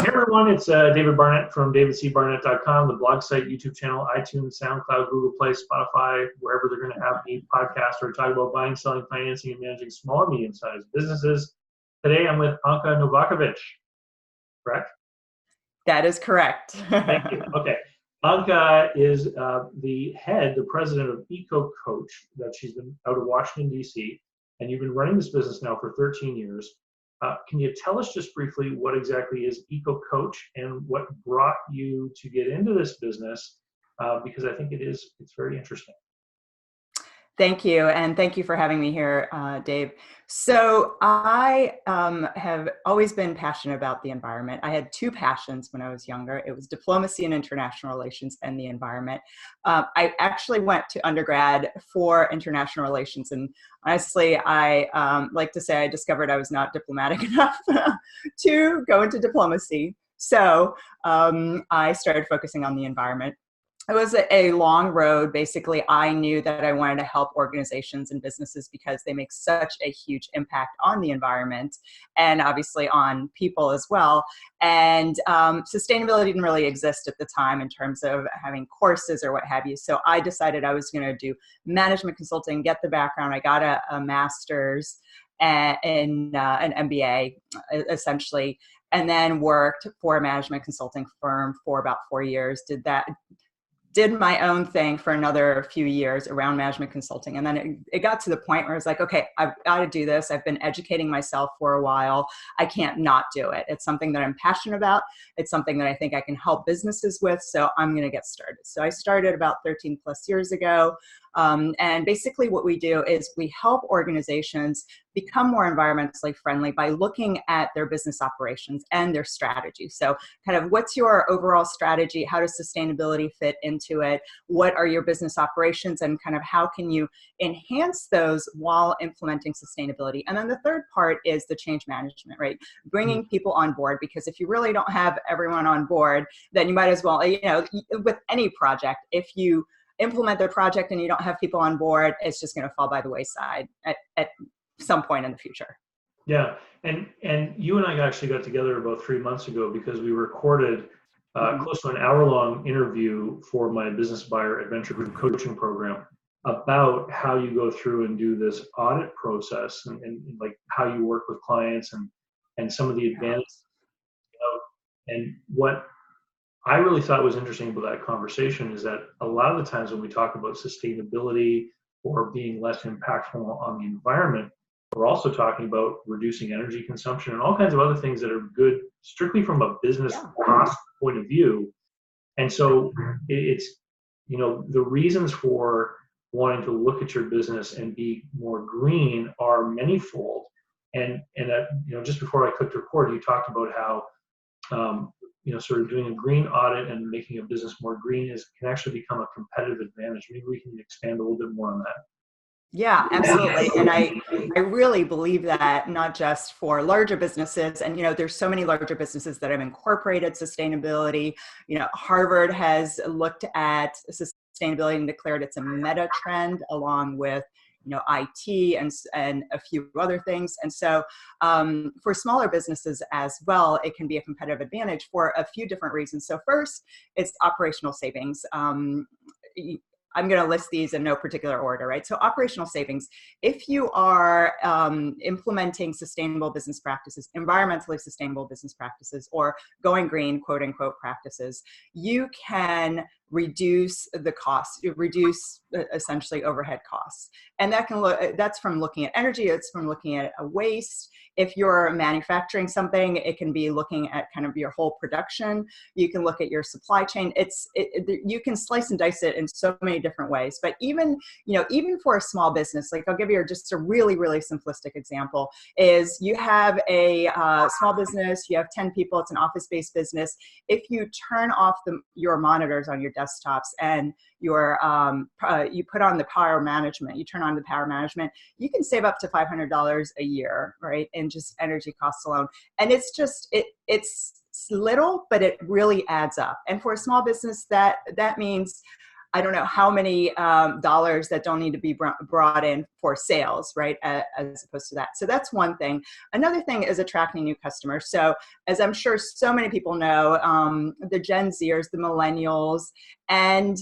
Hey everyone, it's David Barnett from davidcbarnett.com, the blog site, YouTube channel, iTunes, SoundCloud, Google Play, Spotify, wherever they're going to have me podcast or talk about buying, selling, financing, and managing small and medium-sized businesses. Today I'm with Anca Novacovichi, correct? That is correct. Thank you. Okay. Anca is the president of ecocoach, that she's been out of Washington, D.C., and you've been running this business now for 13 years. Can you tell us just briefly what exactly is ecocoach and what brought you to get into this business? Because I think it's very interesting. Thank you. And thank you for having me here, Dave. So I have always been passionate about the environment. I had two passions when I was younger. It was diplomacy and international relations and the environment. I actually went to undergrad for international relations. And honestly, I like to say I discovered I was not diplomatic enough to go into diplomacy. So I started focusing on the environment. It was a long road. Basically, I knew that I wanted to help organizations and businesses because they make such a huge impact on the environment and obviously on people as well. And sustainability didn't really exist at the time in terms of having courses or what have you. So I decided I was going to do management consulting, get the background. I got a master's in an MBA, essentially, and then worked for a management consulting firm for about 4 years. Did my own thing for another few years around management consulting. And then it got to the point where I was like, okay, I've got to do this. I've been educating myself for a while. I can't not do it. It's something that I'm passionate about. It's something that I think I can help businesses with. So I'm going to get started. So I started about 13 plus years ago. And basically what we do is we help organizations become more environmentally friendly by looking at their business operations and their strategy. So kind of what's your overall strategy? How does sustainability fit into it? What are your business operations and kind of how can you enhance those while implementing sustainability? And then the third part is the change management, right? Bringing people on board, because if you really don't have everyone on board, then you might as well, with any project, if you implement the project and you don't have people on board, it's just going to fall by the wayside at some point in the future. Yeah, and you and I actually got together about 3 months ago because we recorded close to an hour-long interview for my Business Buyer Adventure Group coaching program about how you go through and do this audit process and like how you work with clients and some of the advantages. And what I really thought was interesting about that conversation is that a lot of the times when we talk about sustainability or being less impactful on the environment, we're also talking about reducing energy consumption and all kinds of other things that are good strictly from a business cost point of view. And so it's, the reasons for wanting to look at your business and be more green are manifold. And just before I clicked record, you talked about how, sort of doing a green audit and making a business more green can actually become a competitive advantage. Maybe we can expand a little bit more on that. Yeah, absolutely. And I really believe that not just for larger businesses, and, there's so many larger businesses that have incorporated sustainability. Harvard has looked at sustainability and declared it's a meta trend along with IT and a few other things. And so for smaller businesses as well, it can be a competitive advantage for a few different reasons. So first, it's operational savings. I'm going to list these in no particular order, right? So operational savings, if you are implementing sustainable business practices, environmentally sustainable business practices, or going green, quote unquote, practices, you can reduce the cost, reduce essentially overhead costs. And that's from looking at energy, it's from looking at waste. If you're manufacturing something, it can be looking at kind of your whole production. You can look at your supply chain. You can slice and dice it in so many different ways. But even for a small business, like I'll give you just a really, really simplistic example, is you have a small business, you have 10 people, it's an office-based business. If you turn off your monitors on your desktops and you put on the power management, you turn on the power management, you can save up to $500 a year, right? In just energy costs alone. And it's little, but it really adds up. And for a small business, that means I don't know how many dollars that don't need to be brought in for sales, right? As opposed to that. So that's one thing. Another thing is attracting new customers. So as I'm sure so many people know, the Gen Zers, the millennials, and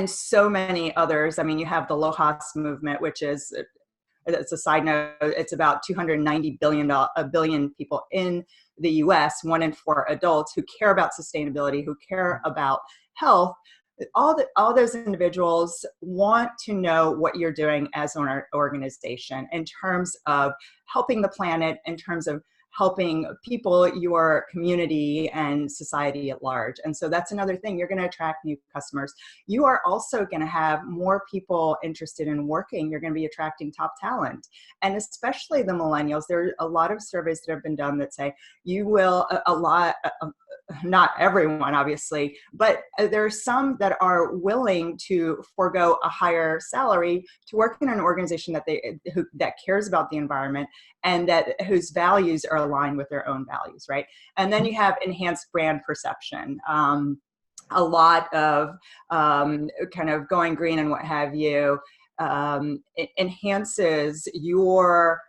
so many others. I mean, you have the LOHAS movement, which is, it's a side note, it's about 290 billion people in the US, 1 in 4 adults who care about sustainability, who care about health. All those individuals want to know what you're doing as an organization in terms of helping the planet, in terms of helping people, your community, and society at large. And so that's another thing. You're going to attract new customers. You are also going to have more people interested in working. You're going to be attracting top talent. And especially the millennials, there are a lot of surveys that have been done that say you will, not everyone obviously, but there are some that are willing to forego a higher salary to work in an organization that cares about the environment and whose values are aligned with their own values, right? And then you have enhanced brand perception. A lot of kind of going green and what have you, it enhances your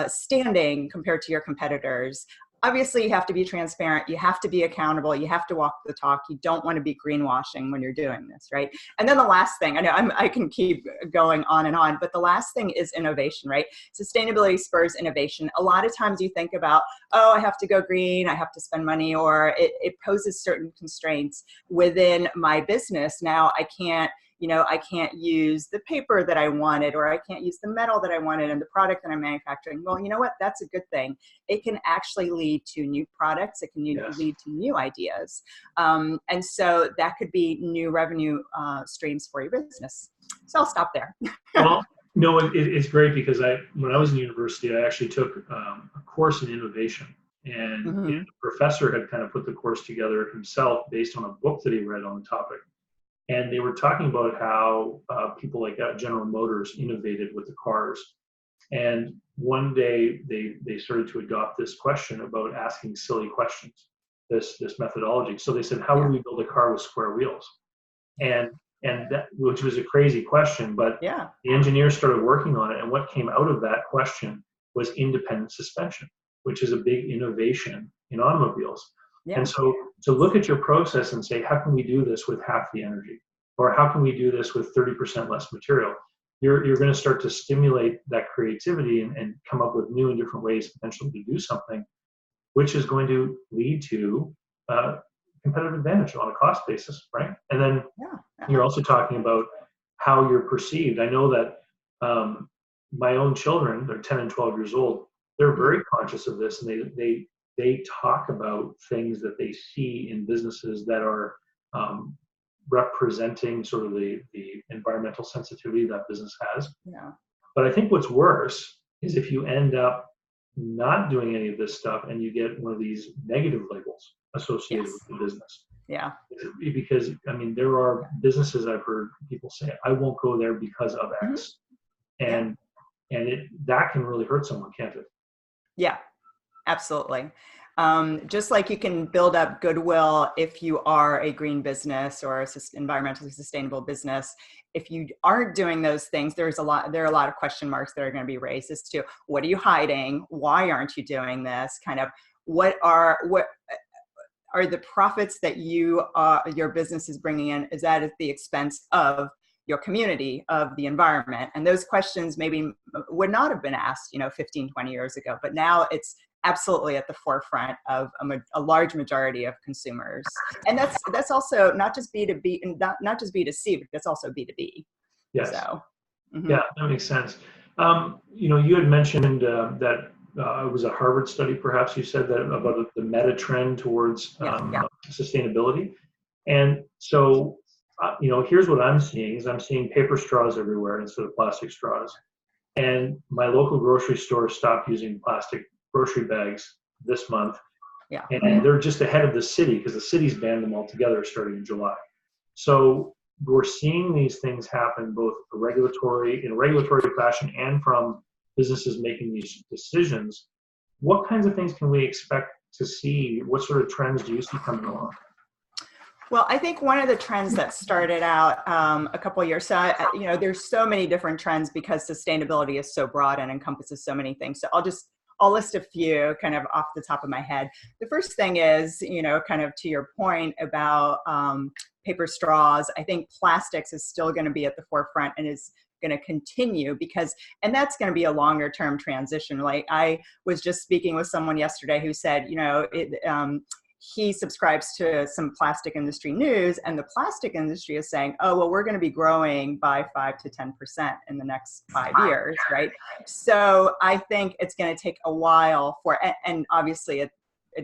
standing compared to your competitors. Obviously, you have to be transparent. You have to be accountable. You have to walk the talk. You don't want to be greenwashing when you're doing this, right? And then the last thing, I know I can keep going on, but the last thing is innovation, right? Sustainability spurs innovation. A lot of times you think about, oh, I have to go green, I have to spend money, or it poses certain constraints within my business. Now I can't use the paper that I wanted, or I can't use the metal that I wanted in the product that I'm manufacturing. Well, you know what? That's a good thing. It can actually lead to new products. It can lead to new ideas. And so that could be new revenue streams for your business. So I'll stop there. Well, no, it's great because when I was in university, I actually took a course in innovation. And the professor had kind of put the course together himself based on a book that he read on the topic. And they were talking about how people like General Motors innovated with the cars. And one day they started to adopt this question about asking silly questions, this methodology. So they said, how would we build a car with square wheels? And that, which was a crazy question, but the engineers started working on it. And what came out of that question was independent suspension, which is a big innovation in automobiles. And so to look at your process and say, how can we do this with half the energy? Or how can we do this with 30% less material? You're going to start to stimulate that creativity and come up with new and different ways potentially to do something, which is going to lead to competitive advantage on a cost basis, right? And then you're also talking about how you're perceived. I know that my own children, they're 10 and 12 years old, they're very conscious of this, and they talk about things that they see in businesses that are representing sort of the environmental sensitivity that business has. But I think what's worse is if you end up not doing any of this stuff and you get one of these negative labels associated with the business. Because, I mean, there are businesses I've heard people say, I won't go there because of X. And that can really hurt someone, can't it? Yeah, absolutely. Just like you can build up goodwill if you are a green business or a environmentally sustainable business, if you aren't doing those things, there are a lot of question marks that are going to be raised as to what are you hiding? Why aren't you doing this? Kind of what are the profits that your business is bringing in? Is that at the expense of your community, of the environment? And those questions maybe would not have been asked, 15, 20 years ago, but now it's absolutely at the forefront of a large majority of consumers. And that's also not just B2B and not just B2C, but that's also B2B. Yes. So, yeah, that makes sense. You had mentioned that it was a Harvard study, perhaps you said that about the meta trend towards sustainability. And so, here's what I'm seeing is I'm seeing paper straws everywhere instead of plastic straws. And my local grocery store stopped using plastic grocery bags this month. And they're just ahead of the city because the city's banned them altogether starting in July. So we're seeing these things happen both in a regulatory fashion and from businesses making these decisions. What kinds of things can we expect to see? What sort of trends do you see coming along? Well, I think one of the trends that started out a couple of years, so there's so many different trends because sustainability is so broad and encompasses so many things. So I'll list a few kind of off the top of my head. The first thing is, kind of to your point about paper straws. I think plastics is still going to be at the forefront and is going to continue and that's going to be a longer term transition. Like I was just speaking with someone yesterday who said, he subscribes to some plastic industry news, and the plastic industry is saying, oh, well, we're going to be growing by 5 to 10% in the next 5 years, right? So I think it's going to take a while and obviously it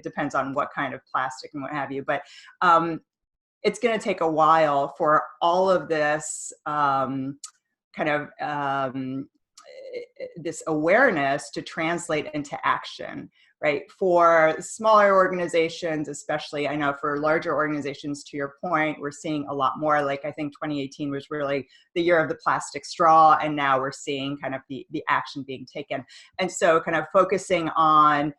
depends on what kind of plastic and what have you, but it's going to take a while for all of this this awareness to translate into action, right? For smaller organizations, especially, I know for larger organizations, to your point, we're seeing a lot more. Like I think 2018 was really the year of the plastic straw, and now we're seeing kind of the action being taken. And so kind of focusing on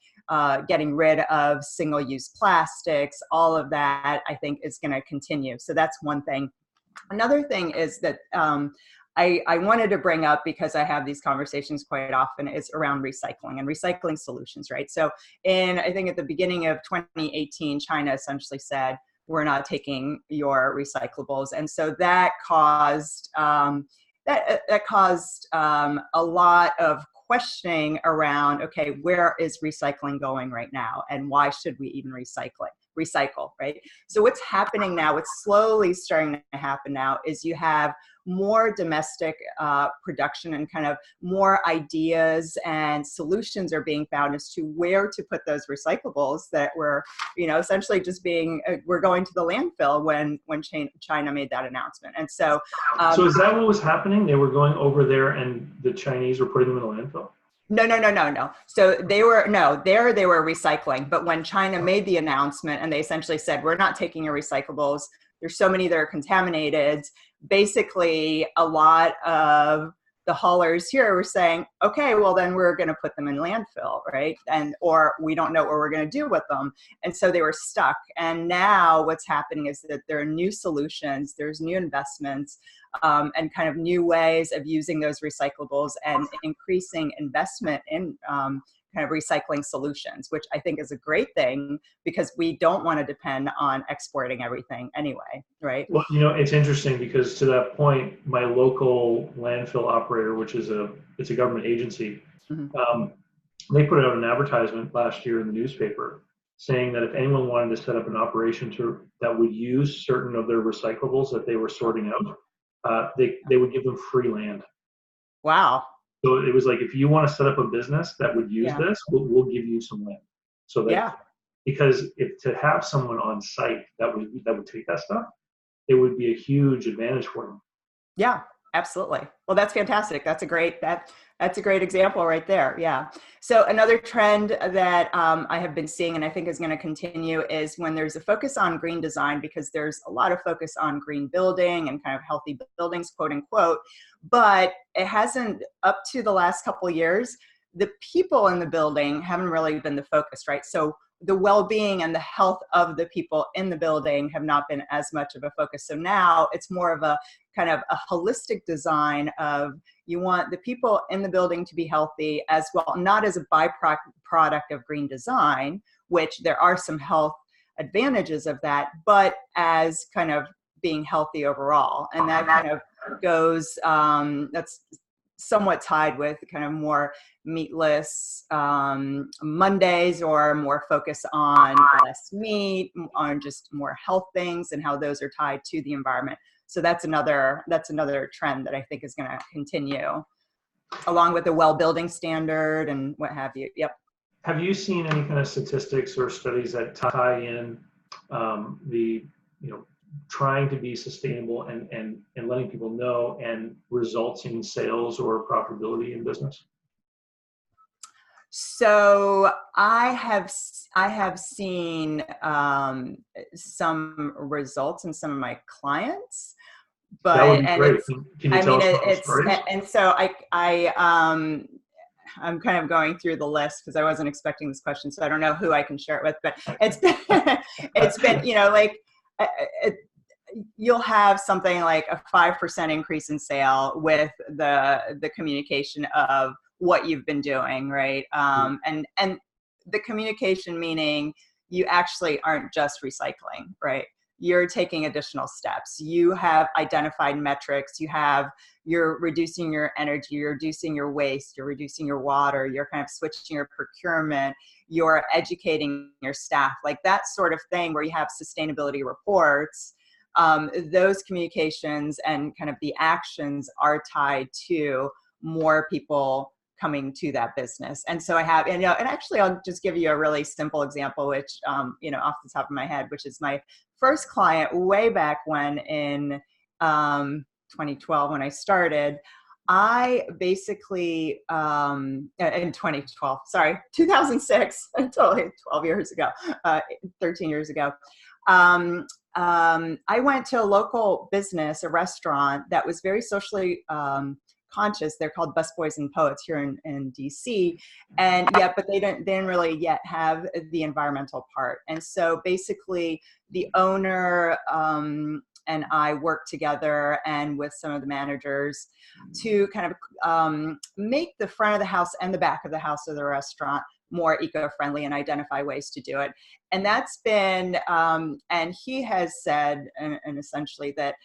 getting rid of single-use plastics, all of that, I think is going to continue. So that's one thing. Another thing is that I wanted to bring up, because I have these conversations quite often, is around recycling and recycling solutions, right? So I think at the beginning of 2018, China essentially said, we're not taking your recyclables. And so that caused, a lot of questioning around, okay, where is recycling going right now? And why should we even recycle, right? So what's happening now, what's slowly starting to happen now, is you have more domestic production and kind of more ideas and solutions are being found as to where to put those recyclables that were, essentially just we're going to the landfill when China made that announcement. And so, so is that what was happening? They were going over there and the Chinese were putting them in the landfill? No. So they were recycling. But when China made the announcement and they essentially said, we're not taking your recyclables, there's so many that are contaminated. Basically, a lot of the haulers here were saying, okay, well, then we're going to put them in landfill, right? Or we don't know what we're going to do with them. And so they were stuck. And now what's happening is that there are new solutions, there's new investments, and kind of new ways of using those recyclables and increasing investment in kind of recycling solutions, which I think is a great thing because we don't want to depend on exporting everything anyway, right? Well, it's interesting because to that point, my local landfill operator, which is it's a government agency, they put out an advertisement last year in the newspaper saying that if anyone wanted to set up an operation that would use certain of their recyclables that they were sorting out, they would give them free land. Wow. So it was like, if you want to set up a business that would use this, we'll give you some land. So that, because to have someone on site that would take that stuff, it would be a huge advantage for them. Yeah, absolutely. Well, that's fantastic. That's a great example right there. Yeah. So another trend that I have been seeing and I think is going to continue is when there's a focus on green design, because there's a lot of focus on green building and kind of healthy buildings, quote unquote, but it hasn't, up to the last couple of years, the people in the building haven't really been the focus, right? So the well-being and the health of the people in the building have not been as much of a focus. So now it's more of a kind of a holistic design of, you want the people in the building to be healthy as well, not as a byproduct of green design, which there are some health advantages of that, but as kind of being healthy overall. And that kind of goes, that's somewhat tied with kind of more meatless Mondays, or more focus on less meat, on just more health things and how those are tied to the environment. So that's another trend that I think is going to continue, along with the well building standard and what have you. Yep. Have you seen any kind of statistics or studies that tie in trying to be sustainable and letting people know and results in sales or profitability in business? So I have seen some results in some of my clients, but that would be great. Can you tell us it's stories? And so I'm kind of going through the list because I wasn't expecting this question, so I don't know who I can share it with, but it's been you'll have something like a 5% increase in sale with the communication of what you've been doing, right? And the communication meaning you actually aren't just recycling, right? You're taking additional steps. You have identified metrics. You're reducing your energy, you're reducing your waste, you're reducing your water, you're kind of switching your procurement, you're educating your staff, like that sort of thing where you have sustainability reports. Those communications and kind of the actions are tied to more people coming to that business. And so I have, and actually I'll just give you a really simple example, which, off the top of my head, which is my first client way back when in 2012, when I started. I basically, in 2012, sorry, 2006, totally 12 years ago, 13 years ago. I went to a local business, a restaurant that was very socially conscious. They're called Busboys and Poets here in DC, but they didn't really yet have the environmental part. And so basically, the owner and I worked together and with some of the managers to kind of make the front of the house and the back of the house of the restaurant more eco-friendly and identify ways to do it. And that's been, and he has said, and essentially that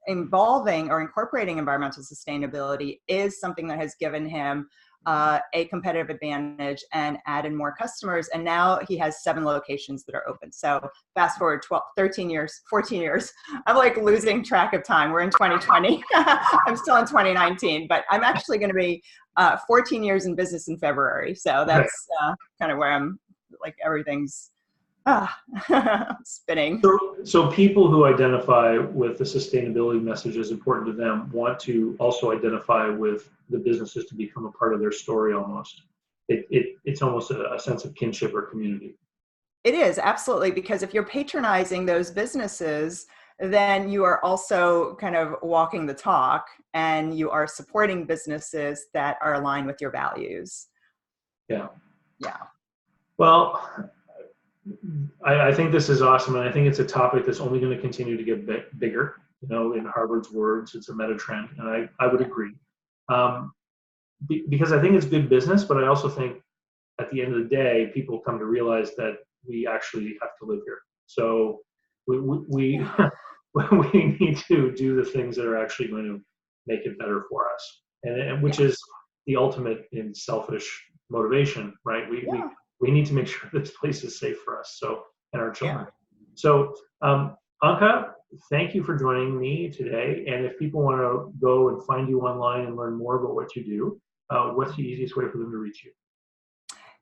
involving or incorporating environmental sustainability is something that has given him a competitive advantage and added more customers. And now he has 7 locations that are open. So fast forward 13 years, 14 years, I'm like losing track of time. We're in 2020. I'm still in 2019, but I'm actually going to be 14 years in business in February. So that's kind of where I'm like, everything's spinning. So people who identify with the sustainability message is important to them want to also identify with the businesses to become a part of their story almost. It's almost a sense of kinship or community. It is, absolutely, because if you're patronizing those businesses, then you are also kind of walking the talk and you are supporting businesses that are aligned with your values. Yeah. Yeah. Well, I think this is awesome, and I think it's a topic that's only going to continue to get bigger. In Harvard's words, it's a meta trend, and I would agree. Because I think it's good business, but I also think at the end of the day, people come to realize that we actually have to live here. So we we need to do the things that are actually going to make it better for us, and which is the ultimate in selfish motivation, right? We need to make sure this place is safe for us, and our children. So, Anca, thank you for joining me today. And if people want to go and find you online and learn more about what you do, what's the easiest way for them to reach you?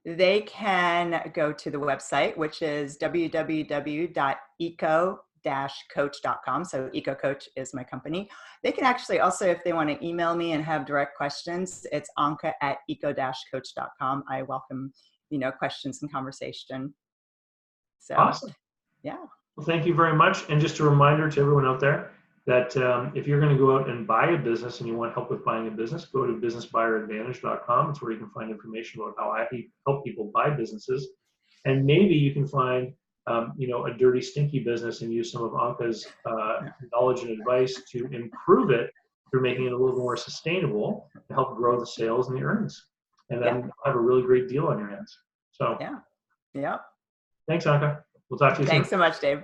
They can go to the website, which is www.eco-coach.com. So ecocoach is my company. They can actually also, if they want to email me and have direct questions, it's anca@eco-coach.com. I welcome questions and conversation. So, awesome. Yeah. Well, thank you very much. And just a reminder to everyone out there that if you're going to go out and buy a business and you want help with buying a business, go to businessbuyeradvantage.com. It's where you can find information about how I help people buy businesses. And maybe you can find, a dirty, stinky business and use some of Anca's knowledge and advice to improve it through making it a little more sustainable to help grow the sales and the earnings. And then have a really great deal on your hands. So, yeah. Thanks, Anca. We'll talk to you soon. Thanks so much, Dave.